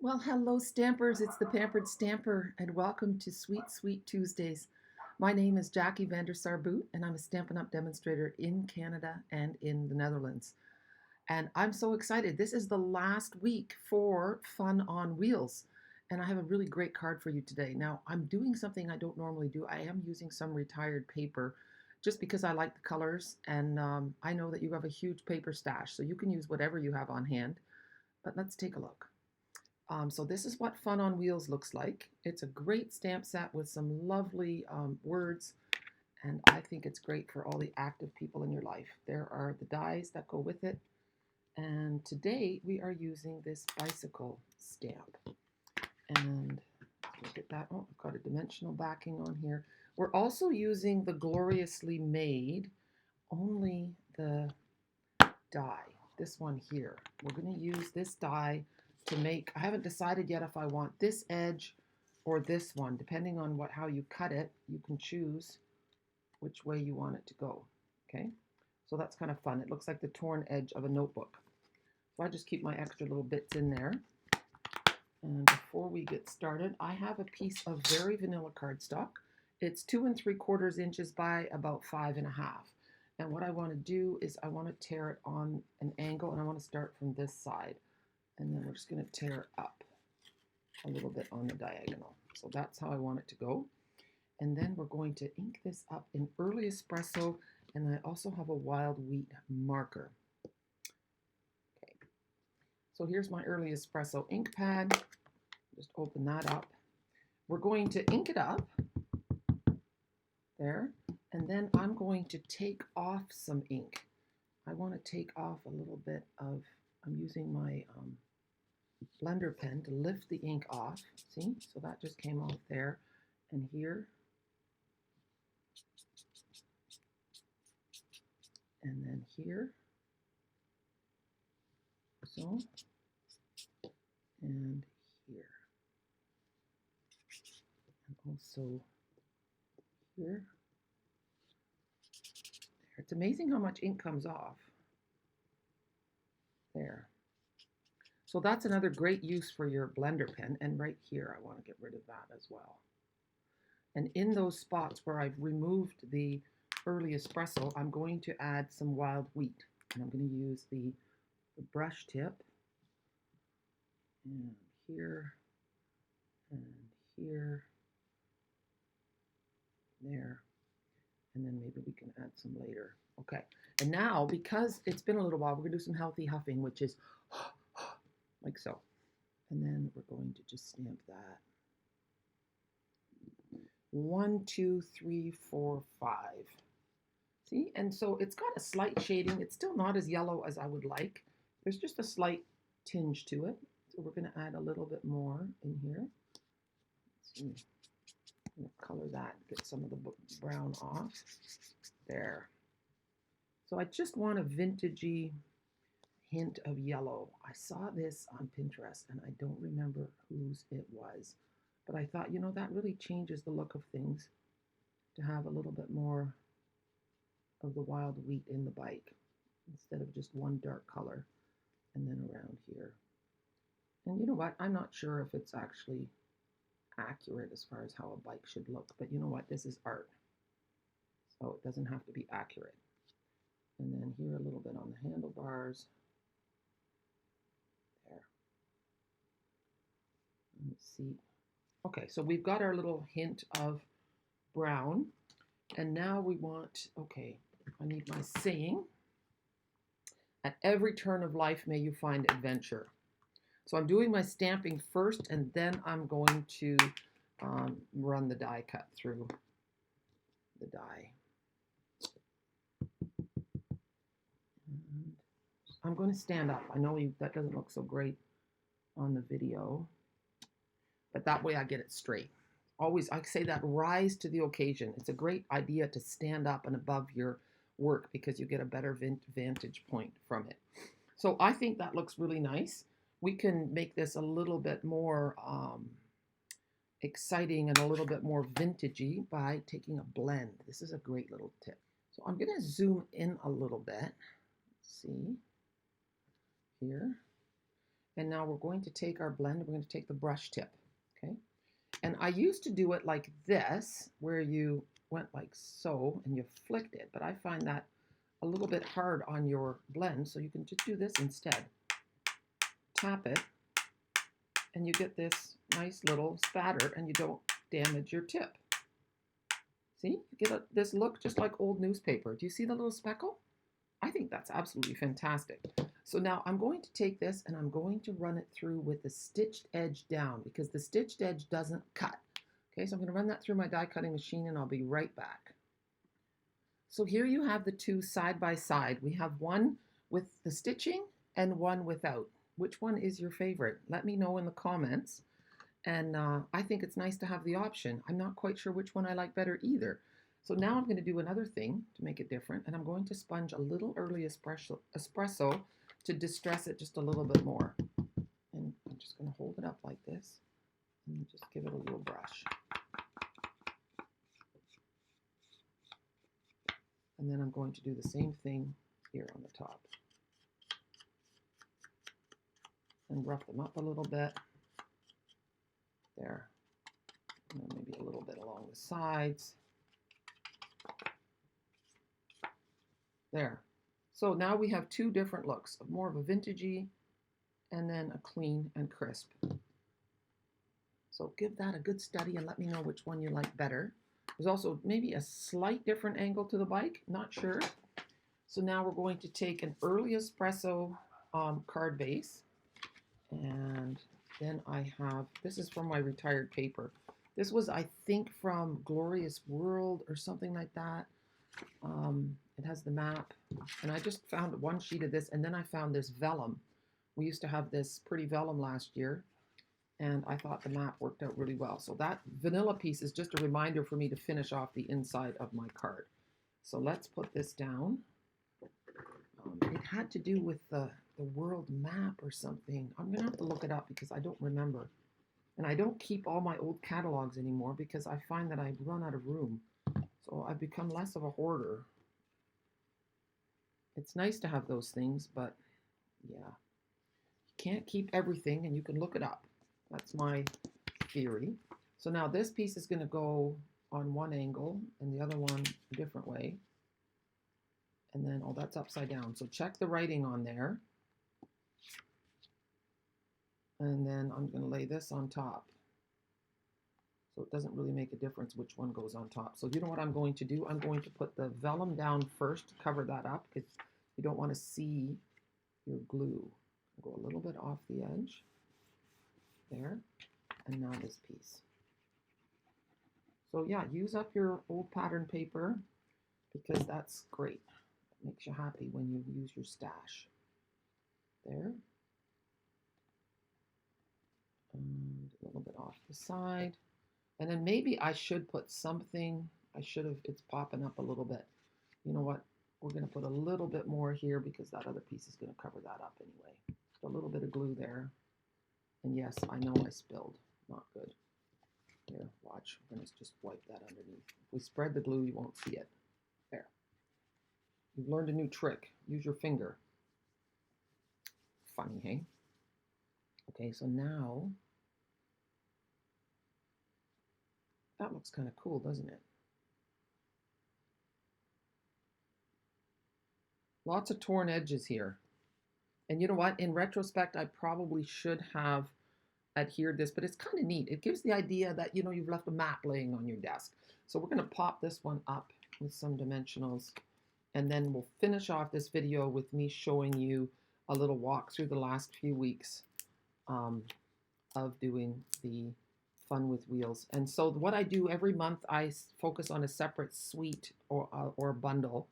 Well, hello, Stampers. It's the Pampered Stamper, and welcome to Sweet, Sweet Tuesdays. My name is Jackie Vandersar-Boot, and I'm a Stampin' Up! Demonstrator in Canada and in the Netherlands. And I'm so excited. This is the last week for Fun on Wheels, and I have a really great card for you today. Now, I'm doing something I don't normally do. I am using some retired paper just because I like the colors, and I know that you have a huge paper stash, so you can use whatever you have on hand. But let's take a look. So this is what Fun on Wheels looks like. It's a great stamp set with some lovely words, and I think it's great for all the active people in your life. There are the dies that go with it, and today we are using this bicycle stamp. And look at that. Oh, I've got a dimensional backing on here. We're also using the Gloriously Made, only the die, this one here. We're going to use this die to make, I haven't decided yet if I want this edge or this one. Depending on how you cut it, you can choose which way you want it to go. Okay, so that's kind of fun. It looks like the torn edge of a notebook. So I just keep my extra little bits in there. And before we get started, I have a piece of very vanilla cardstock. It's 2 3/4 inches by about 5.5. And what I want to do is I want to tear it on an angle, and I want to start from this side. And then we're just going to tear up a little bit on the diagonal. So that's how I want it to go. And then we're going to ink this up in early espresso, and I also have a wild wheat marker. Okay. So here's my early espresso ink pad. Just open that up. We're going to ink it up there, and then I'm going to take off some ink. I want to take off a little bit of, I'm using my blender pen to lift the ink off. See, so that just came off there and here. And then here. So, and here. And also here. It's amazing how much ink comes off. There. So that's another great use for your blender pen. And right here, I want to get rid of that as well. And in those spots where I've removed the early espresso, I'm going to add some wild wheat. And I'm going to use the brush tip. And here, and here, there. And then maybe we can add some later. Okay, and now because it's been a little while, we're going to do some healthy huffing, which is like so. And then we're going to just stamp that. 1, 2, 3, 4, 5. See, and so it's got a slight shading. It's still not as yellow as I would like. There's just a slight tinge to it. So we're going to add a little bit more in here. Let's see. I'm going to color that, get some of the brown off. There. So I just want a vintagey hint of yellow. I saw this on Pinterest and I don't remember whose it was, but I thought, you know, that really changes the look of things to have a little bit more of the wild wheat in the bike instead of just one dark color and then around here. And you know what? I'm not sure if it's actually accurate as far as how a bike should look, but you know what? This is art, so it doesn't have to be accurate. And then here a little bit on the handlebars. There. Let's see. Okay, so we've got our little hint of brown. And now we want, okay, I need my saying. At every turn of life, may you find adventure. So I'm doing my stamping first, and then I'm going to run the die cut through the die. And I'm going to stand up. I know that doesn't look so great on the video, but that way I get it straight. Always, I say that, rise to the occasion. It's a great idea to stand up and above your work because you get a better vantage point from it. So I think that looks really nice. We can make this a little bit more exciting and a little bit more vintagey by taking a blend. This is a great little tip. So I'm going to zoom in a little bit. Let's see here. And now we're going to take our blend, we're going to take the brush tip, okay? And I used to do it like this, where you went like so and you flicked it, but I find that a little bit hard on your blend, so you can just do this instead. Tap it, and you get this nice little spatter, and you don't damage your tip. See, you get this look just like old newspaper. Do you see the little speckle? I think that's absolutely fantastic. So now I'm going to take this and I'm going to run it through with the stitched edge down, because the stitched edge doesn't cut. Okay, so I'm going to run that through my die cutting machine and I'll be right back. So here you have the two side by side. We have one with the stitching and one without. Which one is your favorite? Let me know in the comments. And I think it's nice to have the option. I'm not quite sure which one I like better either. So now I'm going to do another thing to make it different, and I'm going to sponge a little early espresso to distress it just a little bit more. And I'm just going to hold it up like this and just give it a little brush. And then I'm going to do the same thing here on the top. And rough them up a little bit. There. And then maybe a little bit along the sides. There. So now we have two different looks, more of a vintagey and then a clean and crisp. So give that a good study and let me know which one you like better. There's also maybe a slight different angle to the bike, not sure. So now we're going to take an early espresso card base, and then I have, this is from my retired paper. This was, I think, from Glorious World or something like that. It has the map, and I just found one sheet of this, and then I found this vellum. We used to have this pretty vellum last year, and I thought the map worked out really well. So that vanilla piece is just a reminder for me to finish off the inside of my card. So let's put this down. It had to do with the world map or something. I'm going to have to look it up because I don't remember. And I don't keep all my old catalogs anymore because I find that I run out of room. So I've become less of a hoarder. It's nice to have those things, but yeah. You can't keep everything, and you can look it up. That's my theory. So now this piece is going to go on one angle and the other one a different way. And then, oh, that's upside down. So check the writing on there. And then I'm going to lay this on top. So it doesn't really make a difference which one goes on top. So you know what I'm going to do? I'm going to put the vellum down first to cover that up because you don't want to see your glue. Go a little bit off the edge. There. And now this piece. So yeah, use up your old pattern paper because that's great. It makes you happy when you use your stash. There. And a little bit off the side. And then maybe I should put something, it's popping up a little bit. You know what? We're going to put a little bit more here because that other piece is going to cover that up anyway. Just a little bit of glue there. And yes, I know I spilled. Not good. Here, watch. We're going to just wipe that underneath. If we spread the glue, you won't see it. There. You've learned a new trick. Use your finger. Funny, hey? Okay, so now, that looks kind of cool, doesn't it? Lots of torn edges here. And you know what? In retrospect, I probably should have adhered this, but it's kind of neat. It gives the idea that, you know, you've left a map laying on your desk. So we're going to pop this one up with some dimensionals, and then we'll finish off this video with me showing you a little walk through the last few weeks of doing the Fun with Wheels. And so what I do every month, I focus on a separate suite or bundle.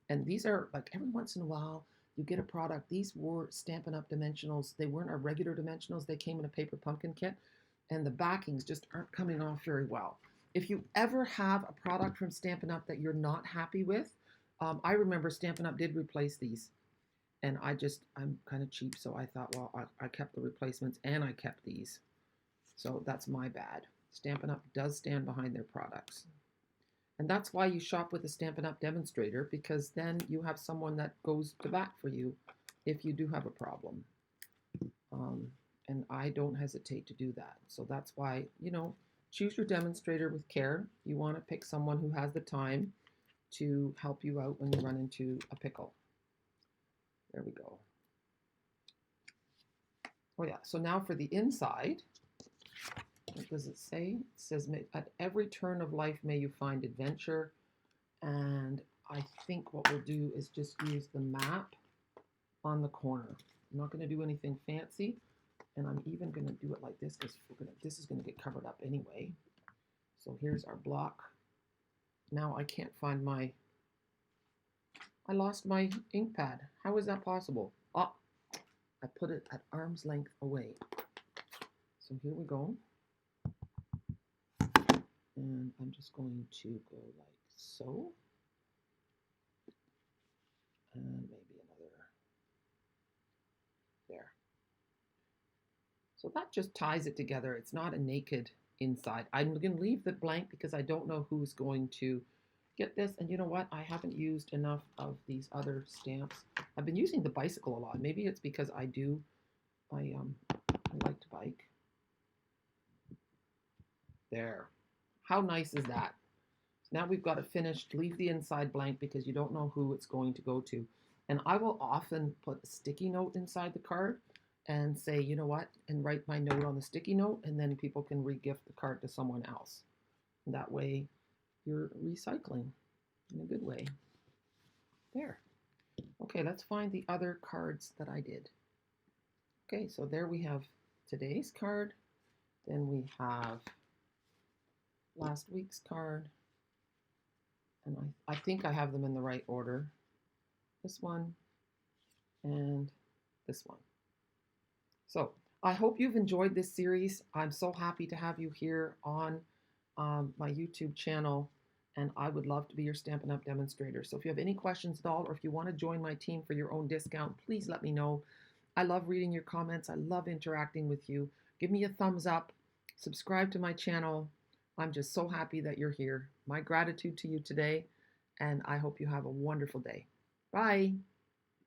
And these are like every once in a while, you get a product. These were Stampin' Up! Dimensionals. They weren't our regular dimensionals. They came in a paper pumpkin kit. And the backings just aren't coming off very well. If you ever have a product from Stampin' Up! That you're not happy with, I remember Stampin' Up! Did replace these. And I'm kind of cheap, so I thought, well, I kept the replacements and I kept these. So that's my bad. Stampin' Up! Does stand behind their products. And that's why you shop with a Stampin' Up! Demonstrator, because then you have someone that goes to bat for you if you do have a problem. and I don't hesitate to do that. So that's why, choose your demonstrator with care. You want to pick someone who has the time to help you out when you run into a pickle. There we go. Oh yeah, so now for the inside, what does it say? It says, at every turn of life may you find adventure. And I think what we'll do is just use the map on the corner. I'm not going to do anything fancy, and I'm even going to do it like this because this is going to get covered up anyway. So here's our block. Now I can't find I lost my ink pad. How is that possible? Oh, I put it at arm's length away. So here we go. And I'm just going to go like so. And maybe another there. So that just ties it together. It's not a naked inside. I'm going to leave the blank because I don't know who's going to get this. And you know what? I haven't used enough of these other stamps. I've been using the bicycle a lot. Maybe it's because I like to bike. There. How nice is that? Now we've got it finished. Leave the inside blank because you don't know who it's going to go to. And I will often put a sticky note inside the card and say, you know what, and write my note on the sticky note, and then people can re-gift the card to someone else. And that way you're recycling in a good way. There. Okay, let's find the other cards that I did. Okay, so there we have today's card. Then we have last week's card. And I think I have them in the right order. This one and this one. So I hope you've enjoyed this series. I'm so happy to have you here on my YouTube channel, and I would love to be your Stampin' Up! Demonstrator. So if you have any questions at all, or if you want to join my team for your own discount, please let me know. I love reading your comments. I love interacting with you. Give me a thumbs up. Subscribe to my channel. I'm just so happy that you're here. My gratitude to you today, and I hope you have a wonderful day. Bye.